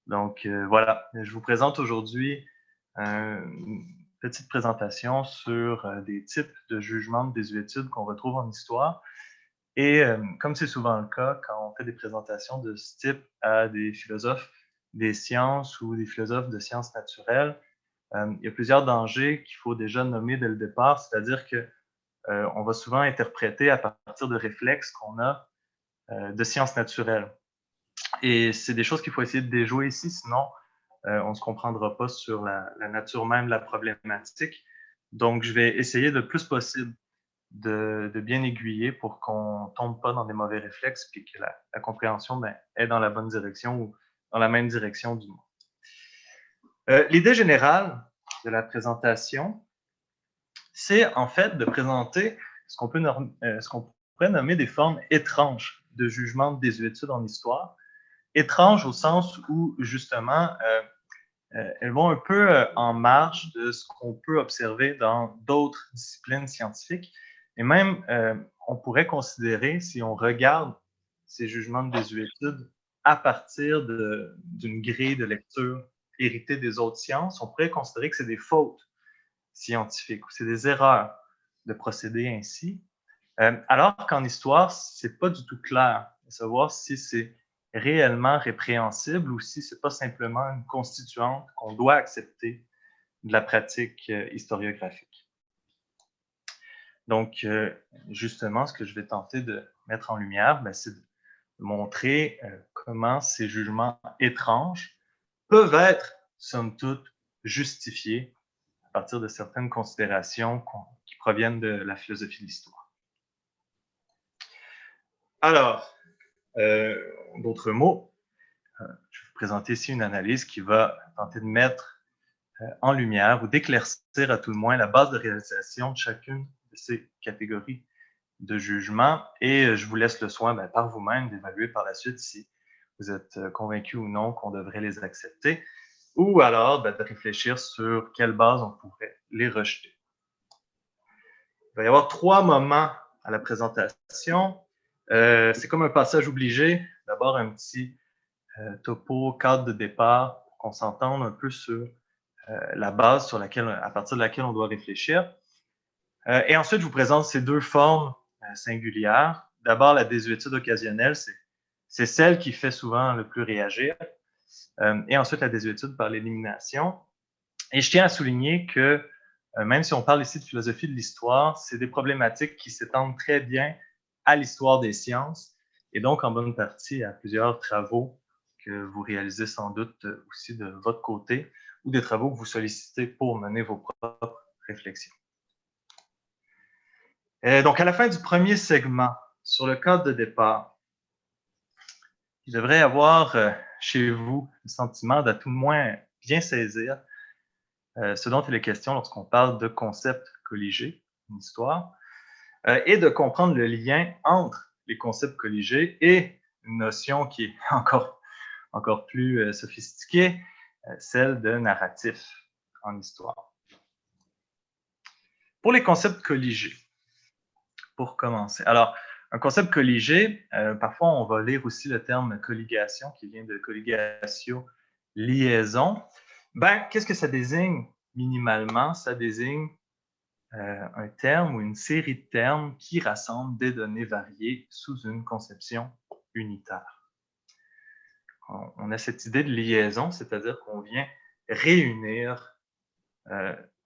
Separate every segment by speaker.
Speaker 1: Donc voilà, je vous présente aujourd'hui une petite présentation sur des types de jugements de désuétude qu'on retrouve en histoire. Et comme c'est souvent le cas quand on fait des présentations de ce type à des philosophes des sciences ou des philosophes de sciences naturelles, il y a plusieurs dangers qu'il faut déjà nommer dès le départ, c'est-à-dire que on va souvent interpréter à partir de réflexes qu'on a de sciences naturelles. Et c'est des choses qu'il faut essayer de déjouer ici, sinon on ne se comprendra pas sur la nature même de la problématique. Donc, je vais essayer le plus possible de bien aiguiller pour qu'on ne tombe pas dans des mauvais réflexes et que la compréhension est dans la bonne direction ou dans la même direction du moins. L'idée générale de la présentation, c'est en fait de présenter ce qu'on pourrait nommer des formes étranges de jugement de désuétude en histoire. Étranges au sens où, justement, elles vont un peu en marge de ce qu'on peut observer dans d'autres disciplines scientifiques. Et même, on pourrait considérer, si on regarde ces jugements de désuétude à partir d'une grille de lecture héritée des autres sciences, on pourrait considérer que c'est des fautes scientifiques ou c'est des erreurs de procéder ainsi. Alors qu'en histoire, c'est pas du tout clair de savoir si c'est réellement répréhensible ou si c'est pas simplement une constituante qu'on doit accepter de la pratique historiographique. Donc, justement, ce que je vais tenter de mettre en lumière, c'est de montrer comment ces jugements étranges peuvent être, somme toute, justifiés à partir de certaines considérations qui proviennent de la philosophie de l'histoire. Alors, d'autres mots, je vais vous présenter ici une analyse qui va tenter de mettre en lumière ou d'éclaircir à tout le moins la base de réalisation de chacune de ces catégories de jugement et je vous laisse le soin par vous-même d'évaluer par la suite si vous êtes convaincu ou non qu'on devrait les accepter ou alors de réfléchir sur quelle base on pourrait les rejeter. Il va y avoir 3 moments à la présentation. C'est comme un passage obligé. D'abord, un petit topo, cadre de départ, pour qu'on s'entende un peu sur la base à partir de laquelle on doit réfléchir. Et ensuite, je vous présente ces deux formes singulières. D'abord, la désuétude occasionnelle, c'est celle qui fait souvent le plus réagir. Et ensuite, la désuétude par l'élimination. Et je tiens à souligner que même si on parle ici de philosophie de l'histoire, c'est des problématiques qui s'étendent très bien à l'histoire des sciences et donc en bonne partie à plusieurs travaux que vous réalisez sans doute aussi de votre côté ou des travaux que vous sollicitez pour mener vos propres réflexions. Donc, à la fin du premier segment, sur le cadre de départ, il devrait y avoir chez vous le sentiment d'à tout le moins bien saisir ce dont il est question lorsqu'on parle de concepts colligés en histoire, et de comprendre le lien entre les concepts colligés et une notion qui est encore plus sophistiquée, celle de narratif en histoire. Pour les concepts colligés, pour commencer. Alors, un concept colligé, parfois on va lire aussi le terme colligation qui vient de colligatio, liaison. Qu'est-ce que ça désigne minimalement? Ça désigne un terme ou une série de termes qui rassemblent des données variées sous une conception unitaire. On a cette idée de liaison, c'est-à-dire qu'on vient réunir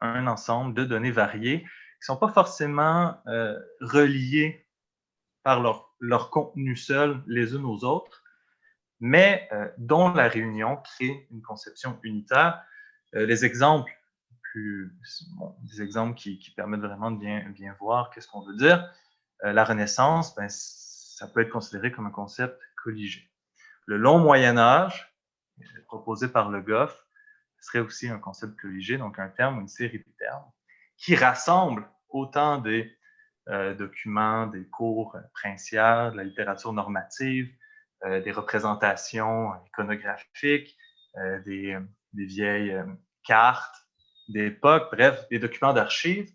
Speaker 1: un ensemble de données variées qui ne sont pas forcément reliées par leur contenu seul les unes aux autres, mais dont la réunion crée une conception unitaire. Les exemples des exemples qui permettent vraiment de bien voir qu'est-ce qu'on veut dire. La Renaissance, ça peut être considéré comme un concept colligé. Le long Moyen-Âge, proposé par Le Goff, serait aussi un concept colligé, donc un terme ou une série de termes qui rassemblent autant des documents, des cours princières, de la littérature normative, des représentations iconographiques, des vieilles cartes d'époque, bref, des documents d'archives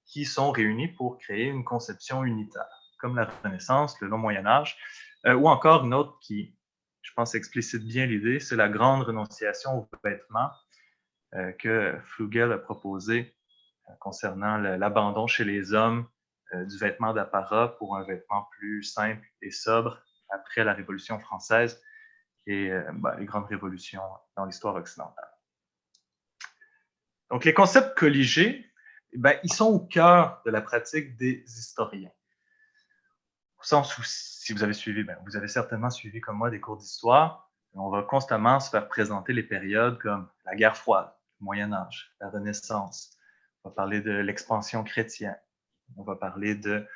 Speaker 1: qui sont réunis pour créer une conception unitaire, comme la Renaissance, le long Moyen-Âge, ou encore une autre qui, je pense, explicite bien l'idée. C'est la grande renonciation aux vêtements que Flugel a proposé concernant l'abandon chez les hommes du vêtement d'apparat pour un vêtement plus simple et sobre après la Révolution française et les grandes révolutions dans l'histoire occidentale. Donc, les concepts colligés, ils sont au cœur de la pratique des historiens. Au sens où, si vous avez suivi, vous avez certainement suivi comme moi des cours d'histoire. On va constamment se faire présenter les périodes comme la guerre froide, le Moyen Âge, la Renaissance. On va parler de l'expansion chrétienne. On va parler de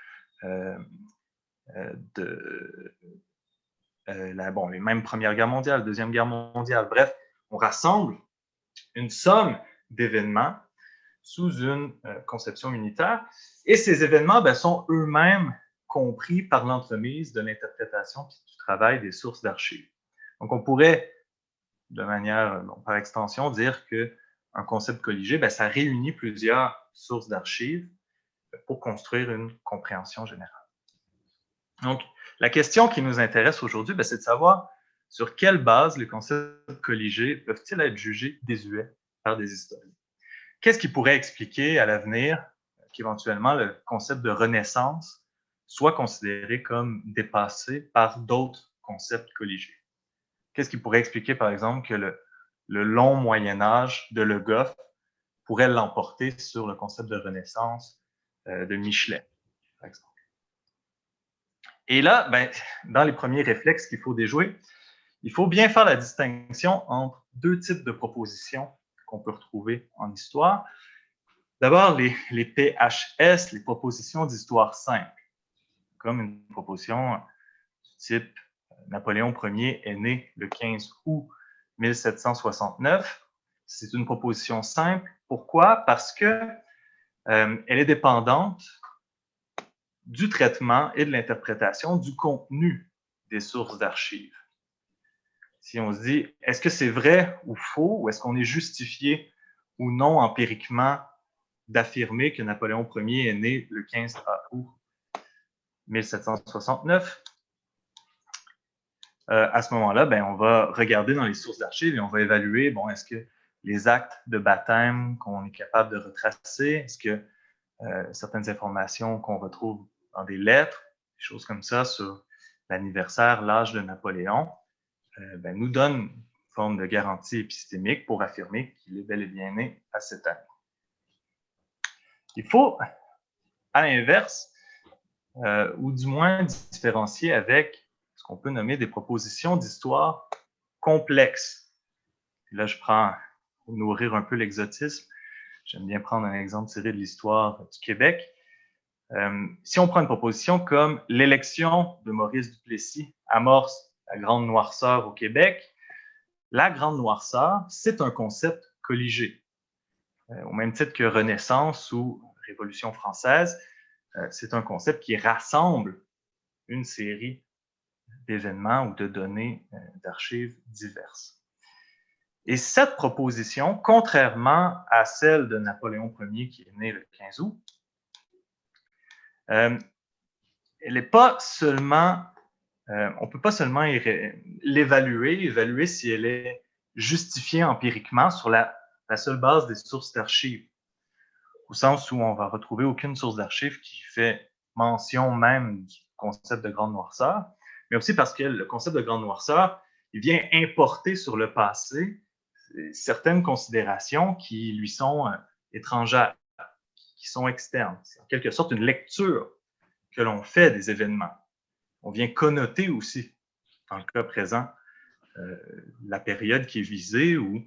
Speaker 1: les mêmes Première Guerre mondiale, Deuxième Guerre mondiale. Bref, on rassemble une somme d'événements sous une conception unitaire. Et ces événements sont eux-mêmes compris par l'entremise de l'interprétation et du travail des sources d'archives. Donc, on pourrait, de manière, par extension, dire qu'un concept colligé, ça réunit plusieurs sources d'archives pour construire une compréhension générale. Donc, la question qui nous intéresse aujourd'hui, c'est de savoir sur quelle base les concepts colligés peuvent-ils être jugés désuets par des historiens. Qu'est-ce qui pourrait expliquer à l'avenir qu'éventuellement le concept de renaissance soit considéré comme dépassé par d'autres concepts colligés? Qu'est-ce qui pourrait expliquer, par exemple, que le long Moyen-Âge de Le Goff pourrait l'emporter sur le concept de renaissance de Michelet, par exemple? Et là, dans les premiers réflexes qu'il faut déjouer, il faut bien faire la distinction entre deux types de propositions qu'on peut retrouver en histoire. D'abord, les PHS, les propositions d'histoire simple, comme une proposition du type Napoléon Ier est né le 15 août 1769. C'est une proposition simple. Pourquoi? Parce que elle est dépendante du traitement et de l'interprétation du contenu des sources d'archives. Si on se dit, est-ce que c'est vrai ou faux, ou est-ce qu'on est justifié ou non empiriquement d'affirmer que Napoléon Ier est né le 15 août 1769, à ce moment-là, on va regarder dans les sources d'archives et on va évaluer, est-ce que les actes de baptême qu'on est capable de retracer, est-ce que certaines informations qu'on retrouve dans des lettres, des choses comme ça sur l'anniversaire, l'âge de Napoléon, nous donnent une forme de garantie épistémique pour affirmer qu'il est bel et bien né à cette année. Il faut, à l'inverse, ou du moins différencier avec ce qu'on peut nommer des propositions d'histoire complexes. Et là, je prends, pour nourrir un peu l'exotisme, j'aime bien prendre un exemple tiré de l'histoire du Québec. Si on prend une proposition comme l'élection de Maurice Duplessis amorce la grande noirceur au Québec, la grande noirceur, c'est un concept colligé. Au même titre que Renaissance ou Révolution française, c'est un concept qui rassemble une série d'événements ou de données d'archives diverses. Et cette proposition, contrairement à celle de Napoléon Ier qui est né le 15 août, elle n'est pas seulement, on ne peut pas seulement évaluer si elle est justifiée empiriquement sur la seule base des sources d'archives, au sens où on ne va retrouver aucune source d'archives qui fait mention même du concept de grande noirceur, mais aussi parce que le concept de grande noirceur, il vient importer sur le passé certaines considérations qui lui sont étrangères, qui sont externes. C'est en quelque sorte une lecture que l'on fait des événements. On vient connoter aussi, dans le cas présent, la période qui est visée ou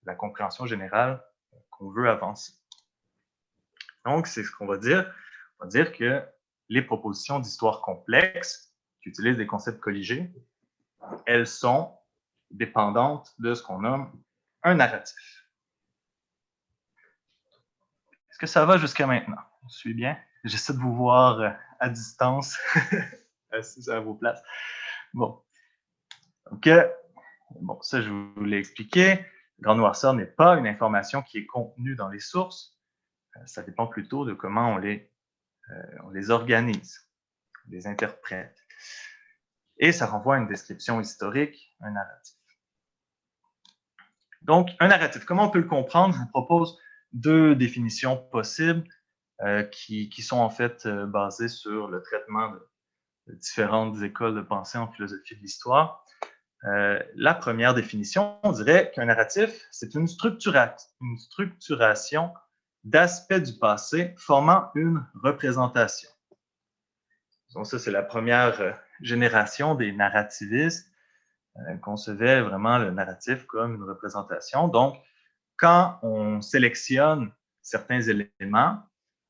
Speaker 1: la compréhension générale qu'on veut avancer. Donc, c'est ce qu'on va dire. On va dire que les propositions d'histoire complexe qui utilisent des concepts colligés, elles sont dépendantes de ce qu'on nomme un narratif. Est-ce que ça va jusqu'à maintenant? On suit bien? J'essaie de vous voir à distance, assis à vos places. Bon. Donc, ça, je vous l'ai expliqué. Grande noirceur n'est pas une information qui est contenue dans les sources. Ça dépend plutôt de comment on les organise, on les interprète. Et ça renvoie à une description historique un narratif. Donc, un narratif, comment on peut le comprendre? Je vous propose deux définitions possibles qui sont en fait basées sur le traitement de différentes écoles de pensée en philosophie de l'histoire. La première définition, on dirait qu'un narratif, c'est une structuration d'aspects du passé formant une représentation. Donc ça, c'est la première génération des narrativistes concevait vraiment le narratif comme une représentation. Donc, quand on sélectionne certains éléments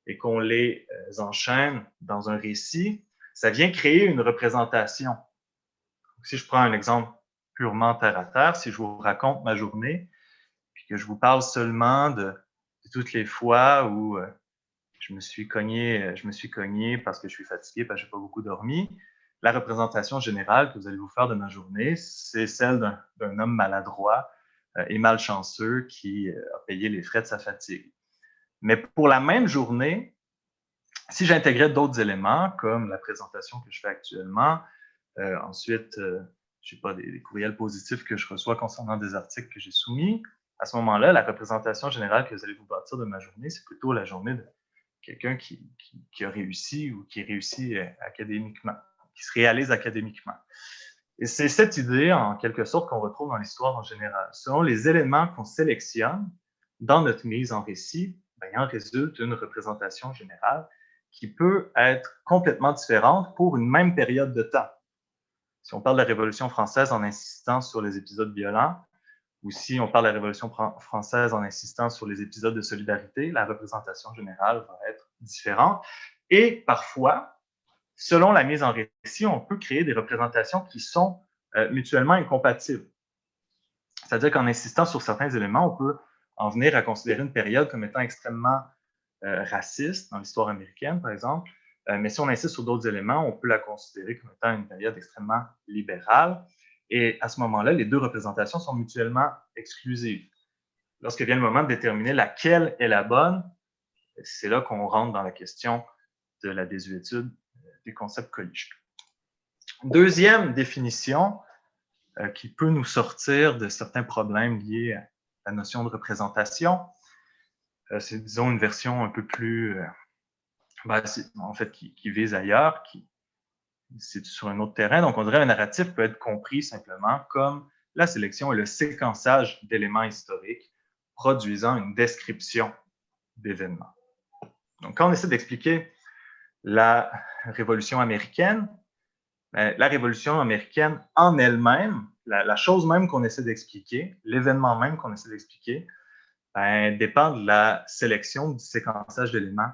Speaker 1: et qu'on les enchaîne dans un récit, ça vient créer une représentation. Donc, si je prends un exemple purement terre à terre, si je vous raconte ma journée, puis que je vous parle seulement de toutes les fois où je me suis cogné parce que je suis fatigué, parce que je n'ai pas beaucoup dormi, la représentation générale que vous allez vous faire de ma journée, c'est celle d'un homme maladroit et malchanceux qui a payé les frais de sa fatigue. Mais pour la même journée, si j'intégrais d'autres éléments, comme la présentation que je fais actuellement, ensuite, je sais pas, des courriels positifs que je reçois concernant des articles que j'ai soumis, à ce moment-là, la représentation générale que vous allez vous bâtir de ma journée, c'est plutôt la journée de quelqu'un qui a réussi ou qui réussit académiquement, qui se réalise académiquement. Et c'est cette idée, en quelque sorte, qu'on retrouve dans l'histoire en général. Selon les éléments qu'on sélectionne dans notre mise en récit, ben, il en résulte une représentation générale qui peut être complètement différente pour une même période de temps. Si on parle de la Révolution française en insistant sur les épisodes violents, ou si on parle de la Révolution française en insistant sur les épisodes de solidarité, la représentation générale va être différente. Et parfois, selon la mise en récit, on peut créer des représentations qui sont mutuellement incompatibles. C'est-à-dire qu'en insistant sur certains éléments, on peut en venir à considérer une période comme étant extrêmement raciste dans l'histoire américaine, par exemple. Mais si on insiste sur d'autres éléments, on peut la considérer comme étant une période extrêmement libérale. Et à ce moment-là, les deux représentations sont mutuellement exclusives. Lorsque vient le moment de déterminer laquelle est la bonne, c'est là qu'on rentre dans la question de la désuétude des concepts colligés. Deuxième définition qui peut nous sortir de certains problèmes liés à la notion de représentation, c'est, disons, une version un peu plus, en fait, qui vise ailleurs, c'est sur un autre terrain. Donc, on dirait un narratif peut être compris simplement comme la sélection et le séquençage d'éléments historiques produisant une description d'événements. Donc, quand on essaie d'expliquer la Révolution américaine, la Révolution américaine en elle-même, la chose même qu'on essaie d'expliquer, l'événement même qu'on essaie d'expliquer, dépend de la sélection, du séquençage d'éléments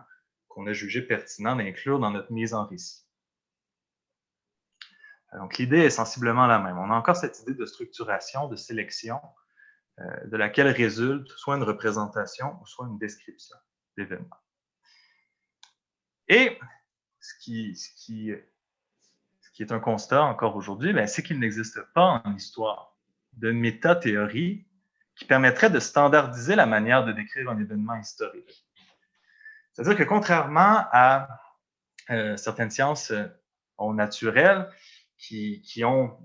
Speaker 1: qu'on a jugé pertinent d'inclure dans notre mise en récit. Donc, l'idée est sensiblement la même. On a encore cette idée de structuration, de sélection, de laquelle résulte soit une représentation ou soit une description d'événements. Et ce qui est un constat encore aujourd'hui, c'est qu'il n'existe pas en histoire de métathéorie qui permettrait de standardiser la manière de décrire un événement historique. C'est-à-dire que contrairement à certaines sciences naturelles qui ont,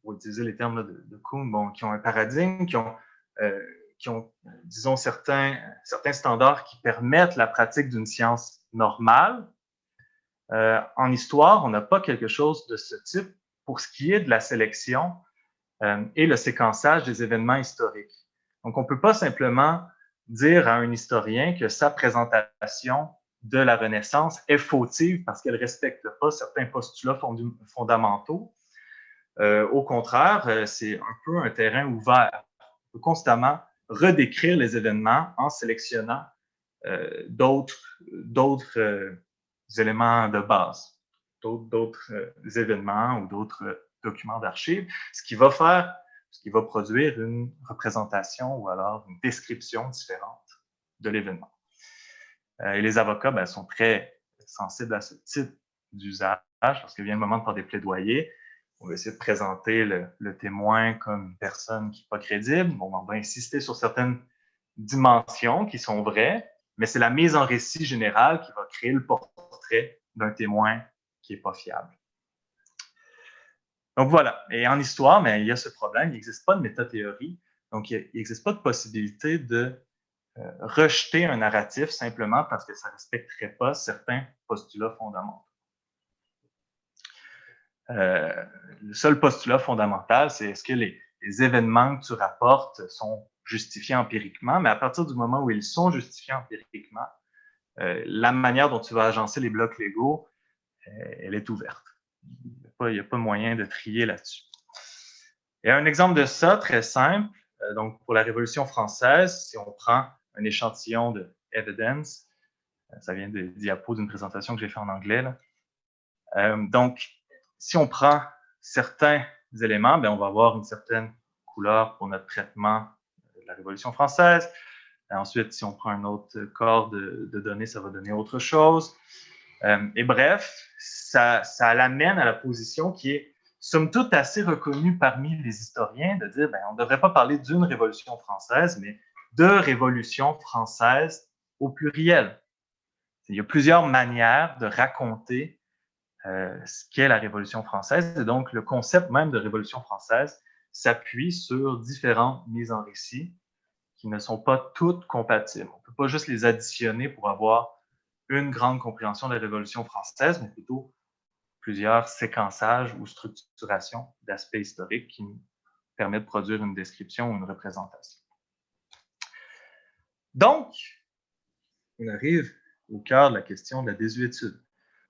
Speaker 1: pour utiliser les termes de Kuhn, qui ont un paradigme, qui ont disons, certains standards qui permettent la pratique d'une science normale, en histoire, on n'a pas quelque chose de ce type pour ce qui est de la sélection et le séquençage des événements historiques. Donc, on ne peut pas simplement dire à un historien que sa présentation de la Renaissance est fautive parce qu'elle ne respecte pas certains postulats fondamentaux. Au contraire, c'est un peu un terrain ouvert. On peut constamment redécrire les événements en sélectionnant d'autres éléments de base, d'autres événements ou d'autres documents d'archives, ce qui va produire une représentation ou alors une description différente de l'événement. Et les avocats sont très sensibles à ce type d'usage. Lorsqu'il vient le moment de faire des plaidoyers, on va essayer de présenter le témoin comme une personne qui n'est pas crédible. On va insister sur certaines dimensions qui sont vraies, mais c'est la mise en récit générale qui va créer le portrait d'un témoin qui n'est pas fiable. Donc voilà, et en histoire, mais il y a ce problème, il n'existe pas de métathéorie, donc il n'existe pas de possibilité de rejeter un narratif simplement parce que ça ne respecterait pas certains postulats fondamentaux. Le seul postulat fondamental, c'est est-ce que les événements que tu rapportes sont justifiés empiriquement, mais à partir du moment où ils sont justifiés empiriquement, la manière dont tu vas agencer les blocs légaux, elle est ouverte. Il n'y a pas moyen de trier là-dessus. Et un exemple de ça, très simple, donc pour la Révolution française, si on prend un échantillon de evidence, ça vient des diapos d'une présentation que j'ai fait en anglais, là. Donc, si on prend certains éléments, bien, on va avoir une certaine couleur pour notre traitement de la Révolution française. Et ensuite, si on prend un autre corps de données, ça va donner autre chose. Et bref, ça l'amène à la position qui est somme toute assez reconnue parmi les historiens de dire, ben, on ne devrait pas parler d'une révolution française, mais de révolution française au pluriel. Il y a plusieurs manières de raconter ce qu'est la Révolution française. Et donc, le concept même de Révolution française s'appuie sur différentes mises en récit qui ne sont pas toutes compatibles. On ne peut pas juste les additionner pour avoir une grande compréhension de la Révolution française, mais plutôt plusieurs séquençages ou structurations d'aspects historiques qui nous permettent de produire une description ou une représentation. Donc, on arrive au cœur de la question de la désuétude.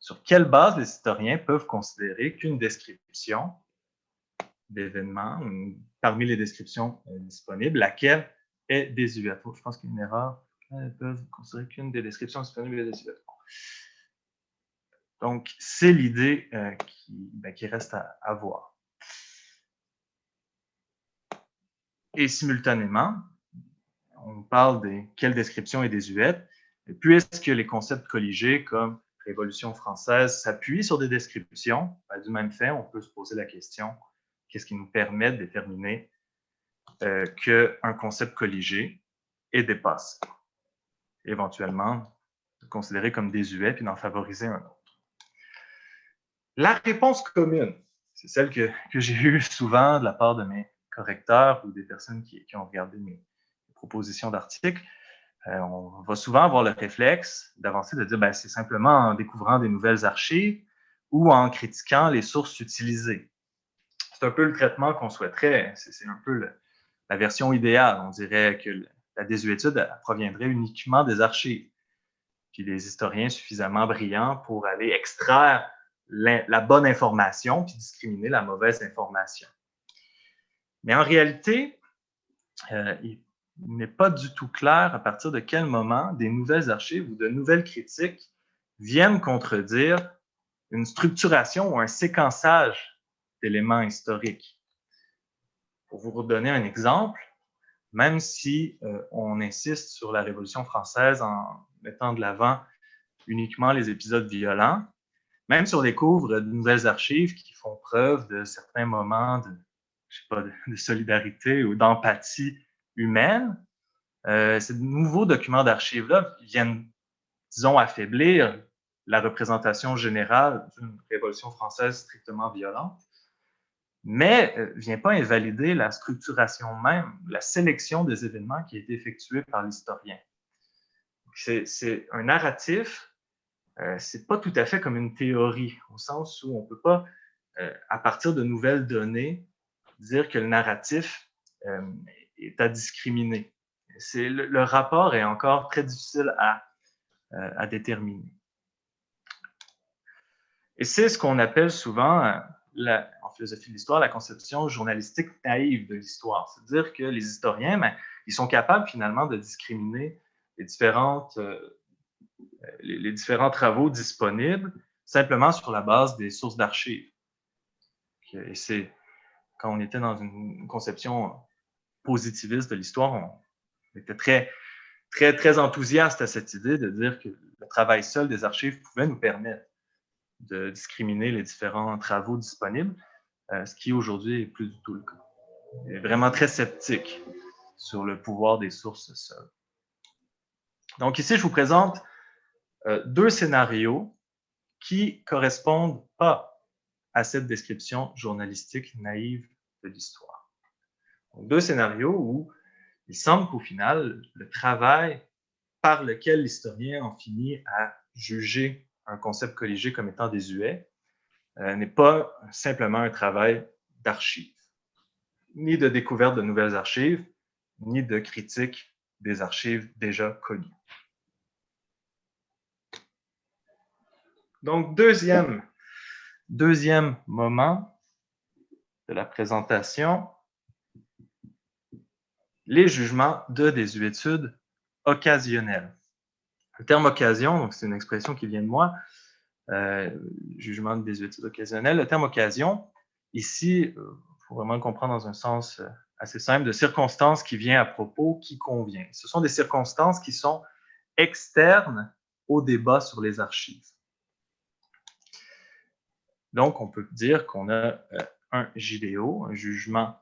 Speaker 1: Sur quelle base les historiens peuvent considérer qu'une description d'événements, parmi les descriptions disponibles, laquelle est désuète? Je pense qu'il y a une erreur. Elles peuvent considérer qu'une des descriptions disponibles est désuète. Donc, c'est l'idée qui reste à voir. Et simultanément, on parle de quelle description est désuète, puisque les concepts colligés comme Révolution française s'appuient sur des descriptions, du même fait, on peut se poser la question, qu'est-ce qui nous permet de déterminer qu'un concept colligé est dépassé? Éventuellement, considéré comme désuet, puis d'en favoriser un autre. La réponse commune, c'est celle que j'ai eue souvent de la part de mes correcteurs ou des personnes qui ont regardé mes propositions d'articles. On va souvent avoir le réflexe d'avancer, de dire ben, c'est simplement en découvrant des nouvelles archives ou en critiquant les sources utilisées. C'est un peu le traitement qu'on souhaiterait. C'est un peu la version idéale. On dirait que la désuétude proviendrait uniquement des archives. Puis des historiens suffisamment brillants pour aller extraire la bonne information puis discriminer la mauvaise information. Mais en réalité, il n'est pas du tout clair à partir de quel moment des nouvelles archives ou de nouvelles critiques viennent contredire une structuration ou un séquençage d'éléments historiques. Pour vous redonner un exemple, même si on insiste sur la Révolution française en mettant de l'avant uniquement les épisodes violents, même si on découvre de nouvelles archives qui font preuve de certains moments de solidarité ou d'empathie humaine, ces nouveaux documents d'archives-là viennent, disons, affaiblir la représentation générale d'une Révolution française strictement violente, mais ne vient pas invalider la structuration même, la sélection des événements qui a été effectuée par l'historien. C'est un narratif, c'est pas tout à fait comme une théorie, au sens où on ne peut pas, à partir de nouvelles données, dire que le narratif est à discriminer. Le rapport est encore très difficile à déterminer. Et c'est ce qu'on appelle souvent, en philosophie de l'histoire, la conception journalistique naïve de l'histoire. C'est-à-dire que les historiens, ben, ils sont capables finalement de discriminer les différents travaux disponibles simplement sur la base des sources d'archives. Et c'est quand on était dans une conception positiviste de l'histoire, on était très, très, très enthousiaste à cette idée de dire que le travail seul des archives pouvait nous permettre de discriminer les différents travaux disponibles, ce qui aujourd'hui n'est plus du tout le cas. Il est vraiment très sceptique sur le pouvoir des sources seules. Donc ici, je vous présente deux scénarios qui ne correspondent pas à cette description journalistique naïve de l'histoire. Deux scénarios où il semble qu'au final, le travail par lequel l'historien en finit à juger un concept colligé comme étant désuet n'est pas simplement un travail d'archives, ni de découverte de nouvelles archives, ni de critique des archives déjà connues. Donc, deuxième moment de la présentation, les jugements de désuétude occasionnelle. Le terme occasion, c'est une expression qui vient de moi, jugement de désuétude occasionnelle. Le terme occasion, ici, il faut vraiment le comprendre dans un sens assez simple, de circonstances qui vient à propos, qui convient. Ce sont des circonstances qui sont externes au débat sur les archives. Donc, on peut dire qu'on a un JDO, un jugement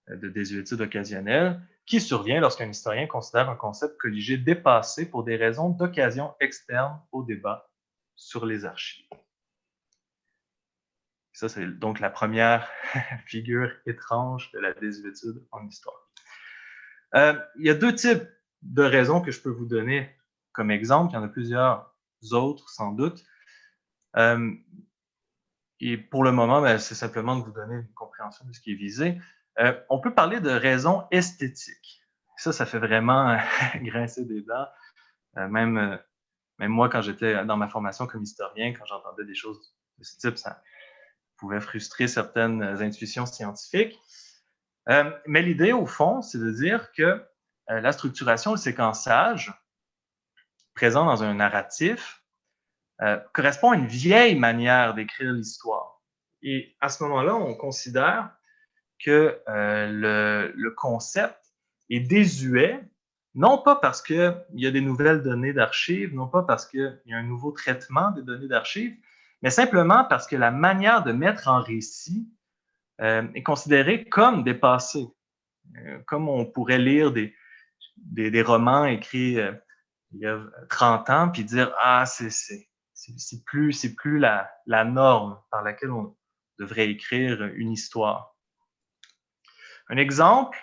Speaker 1: de désuétude occasionnelle, qui survient lorsqu'un historien considère un concept colligé dépassé pour des raisons d'occasion externe au débat sur les archives. Ça, c'est donc la première figure étrange de la désuétude en histoire. Il y a deux types de raisons que je peux vous donner comme exemple. Il y en a plusieurs autres, sans doute. Et pour le moment, c'est simplement de vous donner une compréhension de ce qui est visé. On peut parler de raisons esthétiques. Ça fait vraiment grincer des dents. Même moi, quand j'étais dans ma formation comme historien, quand j'entendais des choses de ce type, ça pouvait frustrer certaines intuitions scientifiques. Mais l'idée, au fond, c'est de dire que la structuration, le séquençage présent dans un narratif correspond à une vieille manière d'écrire l'histoire. Et à ce moment-là, on considère que le concept est désuet, non pas parce qu'il y a des nouvelles données d'archives, non pas parce qu'il y a un nouveau traitement des données d'archives, mais simplement parce que la manière de mettre en récit est considérée comme dépassée. Comme on pourrait lire des romans écrits il y a 30 ans, puis dire « Ah, c'est plus la norme par laquelle on devrait écrire une histoire. » Un exemple,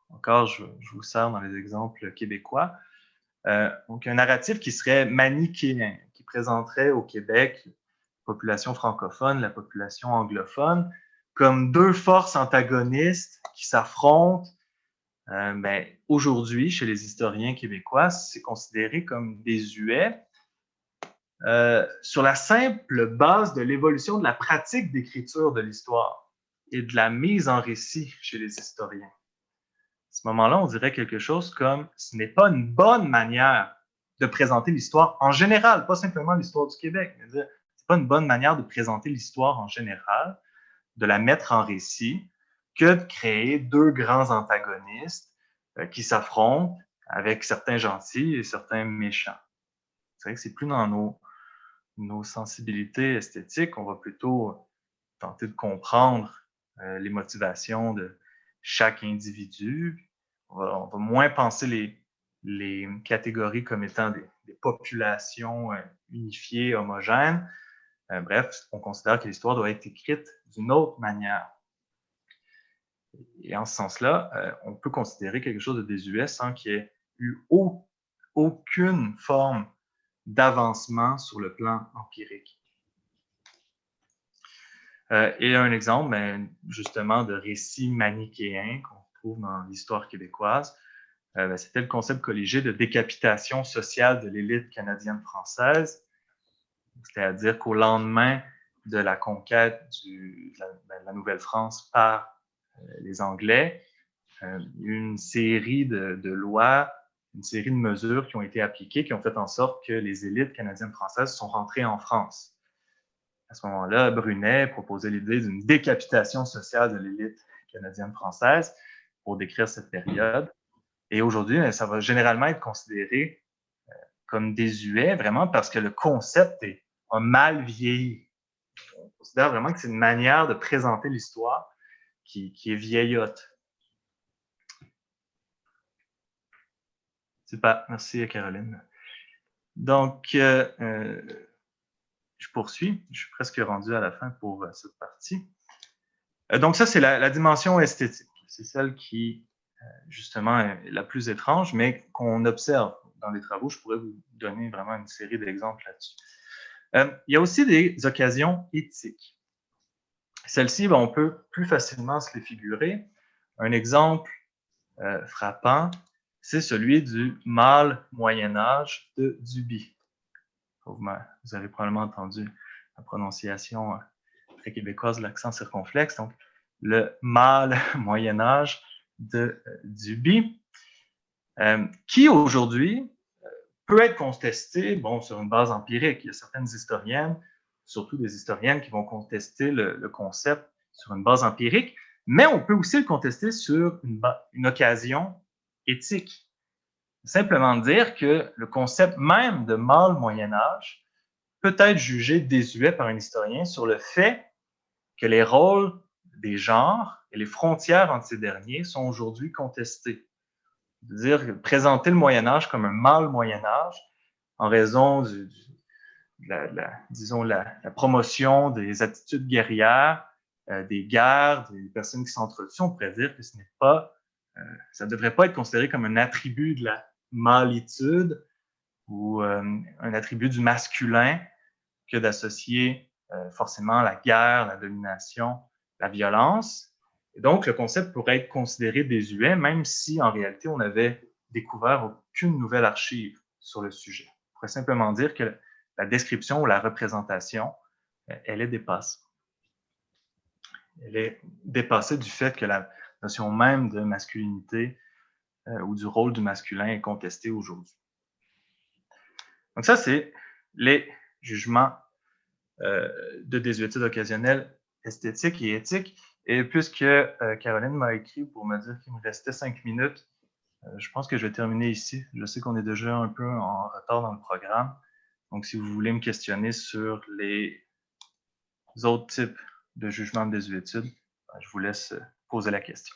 Speaker 1: encore je vous sers dans les exemples québécois, donc un narratif qui serait manichéen, qui présenterait au Québec la population francophone, la population anglophone, comme deux forces antagonistes qui s'affrontent. Aujourd'hui, chez les historiens québécois, c'est considéré comme désuet sur la simple base de l'évolution de la pratique d'écriture de l'histoire et de la mise en récit chez les historiens. À ce moment-là, on dirait quelque chose comme ce n'est pas une bonne manière de présenter l'histoire en général, pas simplement l'histoire du Québec, mais dire c'est pas une bonne manière de présenter l'histoire en général, de la mettre en récit, que de créer deux grands antagonistes qui s'affrontent avec certains gentils et certains méchants. C'est vrai que c'est plus dans nos sensibilités esthétiques, on va plutôt tenter de comprendre les motivations de chaque individu. On va moins penser les catégories comme étant des populations unifiées, homogènes. Bref, on considère que l'histoire doit être écrite d'une autre manière. Et en ce sens-là, on peut considérer quelque chose de désuet sans qu'il y ait eu aucune forme d'avancement sur le plan empirique. Et un exemple, justement, de récit manichéen qu'on trouve dans l'histoire québécoise, c'était le concept colligé de décapitation sociale de l'élite canadienne-française, c'est-à-dire qu'au lendemain de la conquête de la Nouvelle-France par les Anglais, une série de lois, une série de mesures qui ont été appliquées, qui ont fait en sorte que les élites canadiennes-françaises sont rentrées en France. À ce moment-là, Brunet proposait l'idée d'une décapitation sociale de l'élite canadienne-française pour décrire cette période. Et aujourd'hui, ça va généralement être considéré comme désuet, vraiment parce que le concept a mal vieilli. On considère vraiment que c'est une manière de présenter l'histoire qui est vieillotte. Super, merci Caroline. Donc, je poursuis. Je suis presque rendu à la fin pour cette partie. Donc ça, c'est la dimension esthétique. C'est celle qui, justement, est la plus étrange, mais qu'on observe dans les travaux. Je pourrais vous donner vraiment une série d'exemples là-dessus. Il y a aussi des occasions éthiques. Celles-ci, on peut plus facilement se les figurer. Un exemple frappant, c'est celui du mâle Moyen-Âge de Duby. Vous avez probablement entendu la prononciation très québécoise de l'accent circonflexe. Donc, le mâle Moyen-Âge de Duby, qui aujourd'hui peut être contesté sur une base empirique. Il y a certaines historiennes, surtout des historiennes, qui vont contester le concept sur une base empirique, mais on peut aussi le contester sur une occasion éthique. Simplement dire que le concept même de mâle Moyen-Âge peut être jugé désuet par un historien sur le fait que les rôles des genres et les frontières entre ces derniers sont aujourd'hui contestés. C'est-à-dire présenter le Moyen-Âge comme un mâle Moyen-Âge en raison de la promotion des attitudes guerrières, des guerres, des personnes qui s'entretuent, on pourrait dire que ça ne devrait pas être considéré comme un attribut de la mâlitude ou un attribut du masculin que d'associer forcément la guerre, la domination, la violence. Et donc, le concept pourrait être considéré désuet, même si en réalité, on n'avait découvert aucune nouvelle archive sur le sujet. On pourrait simplement dire que la description ou la représentation, elle est dépassée. Elle est dépassée du fait que la notion même de masculinité ou du rôle du masculin est contestée aujourd'hui. Donc ça, c'est les jugements de désuétude occasionnelle esthétique et éthique. Et puisque Caroline m'a écrit pour me dire qu'il me restait 5 minutes, je pense que je vais terminer ici. Je sais qu'on est déjà un peu en retard dans le programme. Donc, si vous voulez me questionner sur les autres types de jugement de désuétude, je vous laisse poser la question.